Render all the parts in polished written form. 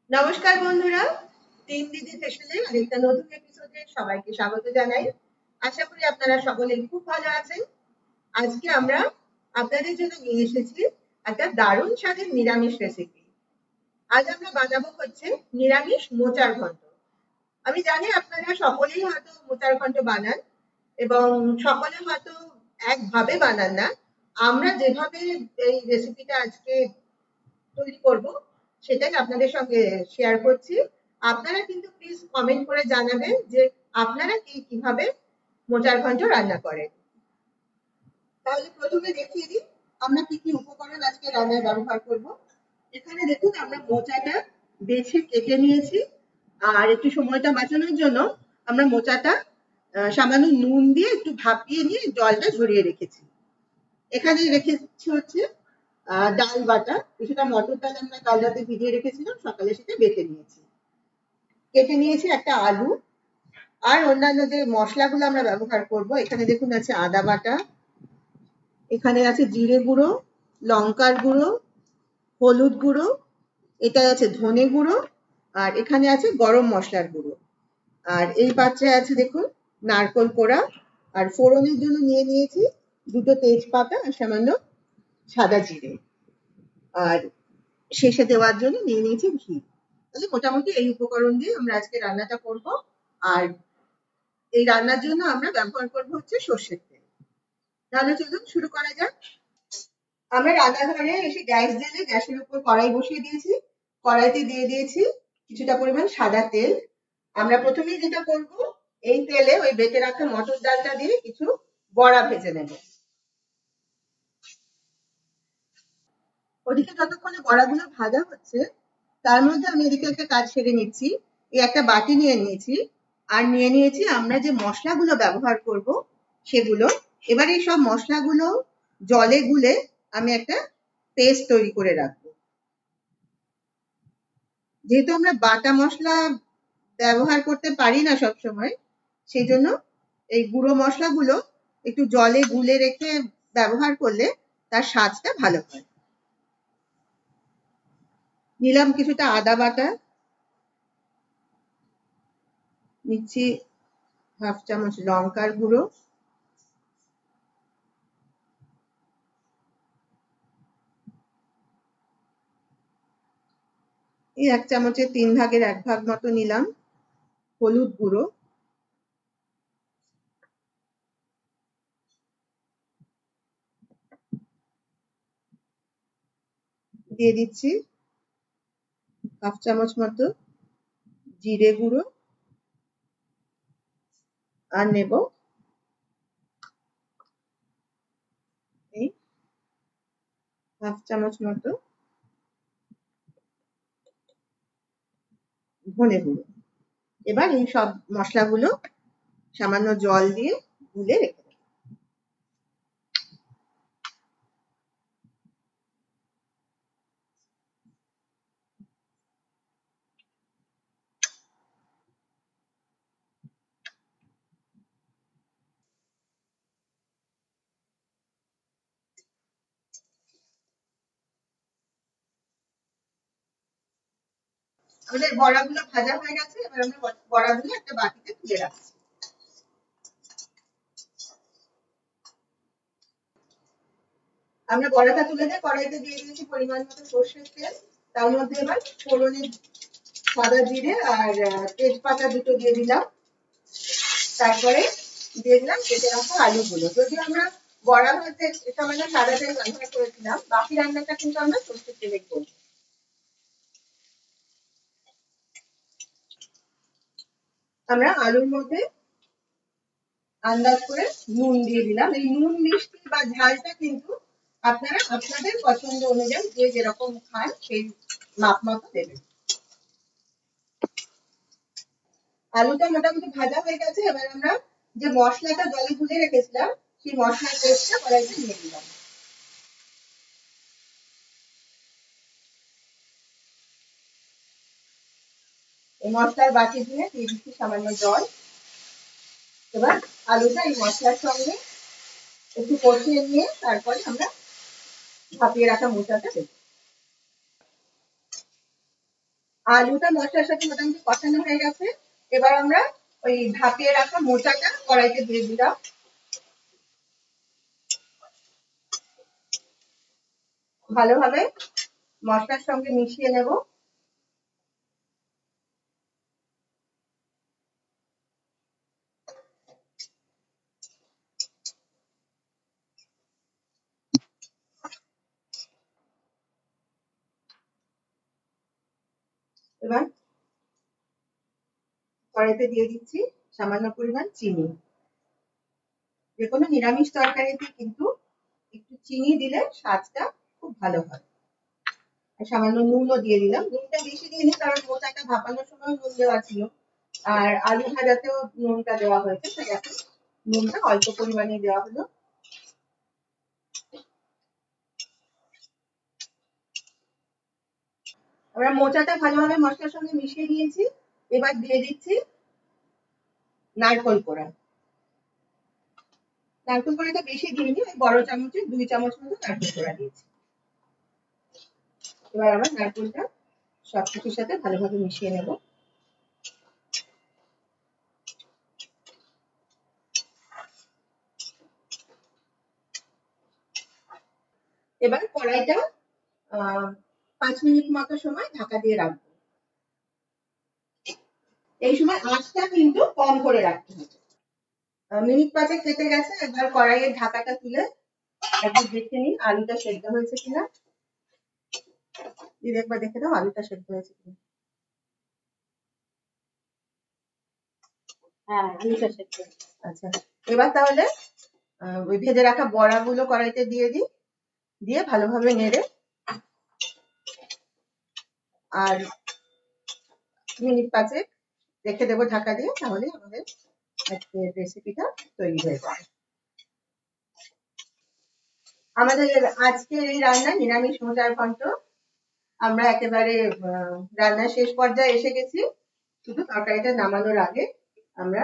নমস্কার বন্ধুরা, তিন দিদি ফেশনের আরেকটা নতুন এপিসোডে সবাইকে স্বাগত জানাই। আশা করি আপনারা সকলেই খুব ভালো আছেন। আজকে আমরা আপনাদের জন্য নিয়ে এসেছি একটা দারুণ স্বাদের নিরামিষ রেসিপি। আজ আমরা বানাবো হচ্ছে নিরামিষ মোচার ঘন্ট। আমি জানি আপনারা সকলেই হয়তো মোচার ঘন্ট বানান এবং সকলে হয়তো একভাবে বানান না। আমরা যেভাবে এই রেসিপিটা আজকে তৈরি করব সেটাই আপনাদের সঙ্গে শেয়ার করছি। আপনারা কিন্তু প্লিজ কমেন্ট করে জানাবেন যে আপনারা কিভাবে মোচার ঘন্ট রান্না করেন। তাহলে প্রথমে দেখিয়ে দিই আমরা কি কি উপকরণ আজকে রান্নায় ব্যবহার করব। এখানে দেখুন আমরা মোচাটা বেছে কেটে নিয়েছি, আর একটু সময়টা বাঁচানোর জন্য আমরা মোচাটা সামান্য নুন দিয়ে একটু ভাপিয়ে নিয়ে জলটা ঝরিয়ে রেখেছি। এখানে রেখেছি হচ্ছে ডাল বাটা, কিছুটা মটর ডাল আমরা কাল রাতে ভিজিয়ে রেখেছিলাম, সকালে সেটা বেটে নিয়েছি। কেটে নিয়েছি একটা আলু, আর অন্যান্য যে মশলাগুলো আমরা ব্যবহার করব এখানে দেখুন আছে আদা বাটা, এখানে আছে জিরে গুঁড়ো, লঙ্কার গুঁড়ো, হলুদ গুঁড়ো, এটা আছে ধনে গুঁড়ো, আর এখানে আছে গরম মশলার গুঁড়ো। আর এই পাত্রে আছে দেখুন নারকোল কোড়া, আর ফোড়নের জন্য নিয়ে নিয়েছি দুটো তেজপাতা আর সামান্য সাদা জিরে, আর শেষে দেওয়ার জন্য নিয়ে নিয়েছি ঘি। তাহলে মোটামুটি এই উপকরণ দিয়ে আমরা আজকে রান্নাটা করব। আর এই রান্নার জন্য আমরা ব্যবহার করব হচ্ছে সর্ষের তেল। তাহলে চলুন শুরু করা যাক। আমরা রান্নাঘরে এসে গ্যাস জ্বেলে গ্যাসের উপর কড়াই বসিয়ে দিয়েছি। কড়াইতে দিয়ে দিয়েছি কিছুটা পরিমাণ সাদা তেল। আমরা প্রথমেই যেটা করব, এই তেলে ওই বেটে রাখা মটর ডালটা দিয়ে কিছু বড়া ভেজে নেব। ওদিকে যতক্ষণে বড়াগুলো ভাজা হচ্ছে তার মধ্যে আমি এদিকে একটা কাজ সেরে নিচ্ছি। এই একটা বাটি নিয়ে নিয়েছি, আর নিয়ে নিয়েছি আমরা যে মশলাগুলো ব্যবহার করব সেগুলো। এবার এই সব মশলাগুলো জলে গুলে আমি একটা পেস্ট তৈরি করে রাখবো। যেহেতু আমরা বাটা মশলা ব্যবহার করতে পারি না সব সময়, সেই জন্য এই গুঁড়ো মশলাগুলো একটু জলে গুলে রেখে ব্যবহার করলে তার স্বাদটা ভালো হয়। নিলাম কিছুটা আদা বাটা, নিচ্ছি হাফ চামচ লঙ্কার গুঁড়ো, এই এক চামচের 3 ভাগের 1 ভাগ মতো নিলাম হলুদ গুঁড়ো, দিয়ে দিচ্ছি হাফ চামচ মতো জিরে গুঁড়ো, আর নেব এই হাফ চামচ মতো ধনে গুঁড়ো। এবার এই সব মশলাগুলো সামান্য জল দিয়ে গুলে রেখে দেব। আমাদের বড়াগুলো ভাজা হয়ে গেছে, এবার আমরা বড়াগুলো একটা বাটিতে তুলে রাখছি। আমরা বড়াটা তুলে দিয়ে কড়াইতে দিয়ে দিয়েছি পরিমাণ মতো সর্ষের তেল। তার মধ্যে এবার ফোড়নে সাদা জিরে আর তেজপাতা দুটো দিয়ে দিলাম। তারপরে দিয়ে দিলাম কেটে রাখা আলুগুলো। যদিও আমরা বড়া ভাজতে সামান্য সাদা তেল ব্যবহার করেছিলাম, বাকি রান্নাটা কিন্তু আমরা সর্ষের তেলে করব। আমরা আলুর মধ্যে আন্দাজ করে নুন দিয়ে দিলাম। এই নুন মিষ্টি বা ঝালটা কিন্তু আপনারা আপনাদের পছন্দ অনুযায়ী যে যেরকম খান সেই মাপ মতো দেবেন। আলুটা মোটামুটি ভাজা হয়ে গেছে, এবার আমরা যে মশলাটা জলে গুলে রেখেছিলাম সেই মশলার পেস্টটা কড়াইতে দিয়ে দিলাম। এই মশলার বাটি দিয়ে দিচ্ছি সামান্য জল। এবার আলুটা এই মশলার সঙ্গে একটু কষিয়ে নিয়ে তারপরে আমরা ভাপিয়ে রাখা মোচাটা দেবো। আলুটা মশলার সাথে মোটামুটি কষানো হয়ে গেছে। এবার আমরা ওই ভাপিয়ে রাখা মোচাটা কড়াইতে দিয়ে দিলাম। ভালোভাবে মশলার সঙ্গে মিশিয়ে নেব। এবার কড়াইতে দিয়ে দিচ্ছি সামান্য পরিমাণ চিনি। যে কোনো নিরামিষ তরকারিতে কিন্তু একটু চিনি দিলে স্বাদটা খুব ভালো হয়। আর সামান্য নুনও দিয়ে দিলাম। নুনটা বেশি দিইনি কারণ মোচাটা ভাপানোর সময় নুন দেওয়া ছিল, আর আলু ভাজাতেও নুনটা দেওয়া হয়েছে, তাই এখন নুনটা অল্প পরিমাণে দেওয়া হলো। আমরা মোচাটা ভালোভাবে মশলার সঙ্গে মিশিয়ে নিয়েছি। এবার দিয়ে দিচ্ছি নারকোল কোড়া। নারকোল কোড়াটা বেশি দিইনি, ওই বড় চামচে 2 চামচ মতো নারকোল কোড়া দিয়েছি। এবার আবার নারকোলটা সবকিছুর সাথে ভালোভাবে মিশিয়ে নেব। এবার কড়াইটা 5 মিনিট মতো সময় ঢাকা দিয়ে রাখবো। এই সময় আঁচটা কিন্তু কম করে রাখতে হবে। মিনিট 5 কেটে গেছে। এবার কড়াইয়ের ঢাকাটা তুলে একবার দেখে নিই আলুটা সেদ্ধ হয়েছে কিনা। দিদি একবার দেখে দাও আলুটা সেদ্ধ হয়েছে কিনা। হ্যাঁ, আলুটা সেদ্ধ হয়েছে। আচ্ছা, এবার তাহলে ওই ভেজে রাখা বড়াগুলো কড়াইতে দিয়ে দিই। দিয়ে ভালোভাবে নেড়ে আর মিনিট 5 রেখে দেবো ঢাকা দিয়ে, তাহলে আমাদের আজকের রেসিপিটা তৈরি হয়ে যাবে। আমাদের আজকের এই রান্না নিরামিষ মোচার ঘন্ট। আমরা একেবারে রান্নার শেষ পর্যায়ে এসে গেছি। শুধু তরকারিটা নামানোর আগে আমরা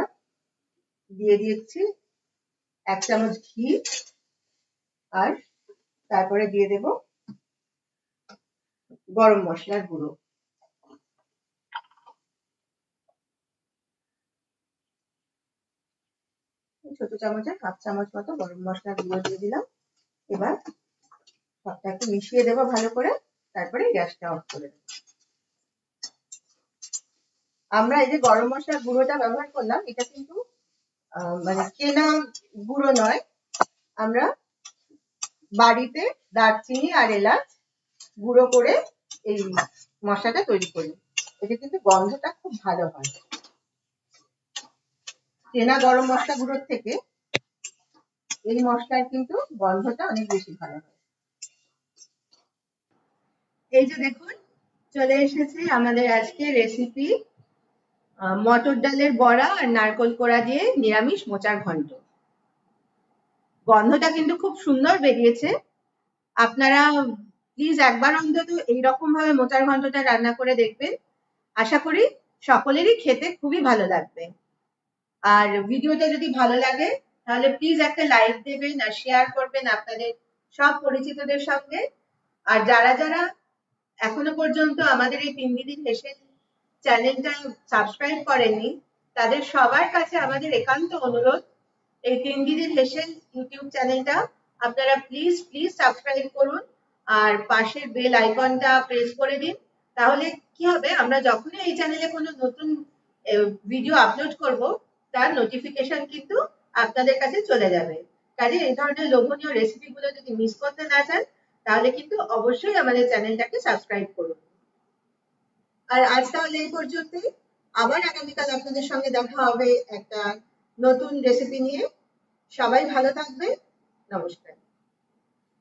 দিয়ে দিচ্ছি 1 চামচ ঘি, আর তারপরে দিয়ে দেব গরম মশলার গুঁড়ো। ছোট চামচে 1/2 চামচ মতো গরম মশলার গুঁড়ো দিয়ে দিলাম। এবার সবটা একটু মিশিয়ে দেবো ভালো করে, তারপরে গ্যাসটা অফ করে দেবো। আমরা এই যে গরম মশলার গুঁড়োটা ব্যবহার করলাম, এটা কিন্তু মানে কেনা গুঁড়ো নয়। আমরা বাড়িতে দারচিনি আর এলাচ গুঁড়ো করে এই মশলাটা তৈরি করি। এটা কিন্তু গন্ধটা খুব ভালো হয়। কেনা গরম মশলা গুঁড়োর থেকে এই মশলার কিন্তু গন্ধটা অনেক বেশি ভালো হয়। এই যে দেখুন চলে এসেছে আমাদের আজকে রেসিপি, মটর ডালের বড়া আর নারকোল কোড়া দিয়ে নিরামিষ মোচার ঘন্ট। গন্ধটা কিন্তু খুব সুন্দর বেরিয়েছে। আপনারা প্লিজ একবার অন্তত এইরকম ভাবে মোচার ঘন্টটা রান্না করে দেখবেন। আশা করি সকলেরই খেতে খুবই ভালো লাগবে। আর ভিডিওটা যদি ভালো লাগে তাহলে প্লিজ একটা লাইক দেবেন আর শেয়ার করবেন আপনাদের সব পরিচিতদের সঙ্গে। আর যারা যারা এখনো পর্যন্ত আমাদের এই 3 দিদির হেসেল চ্যানেলটা সাবস্ক্রাইব করেননি, তাদের সবার কাছে আমাদের একান্ত অনুরোধ, এই 3 দিদির হেসেল ইউটিউব চ্যানেলটা আপনারা প্লিজ প্লিজ সাবস্ক্রাইব করুন আর পাশের বেল আইকনটা প্রেস করে দিন। তাহলে কি হবে, আমরা যখনই এই চ্যানেলে কোনো নতুন ভিডিও আপলোড করব তার নোটিফিকেশন কিন্তু আপনাদের কাছে চলে যাবে। কাজে এই ধরনের লোভনীয় রেসিপিগুলো যদি মিস করতে না চান তাহলে কিন্তু অবশ্যই আমাদের চ্যানেলটাকে সাবস্ক্রাইব করুন। আর আজ তাহলে এই পর্যন্তই। আবার আগামীকাল আপনাদের সঙ্গে দেখা হবে একটা নতুন রেসিপি নিয়ে। সবাই ভালো থাকবেন। নমস্কার।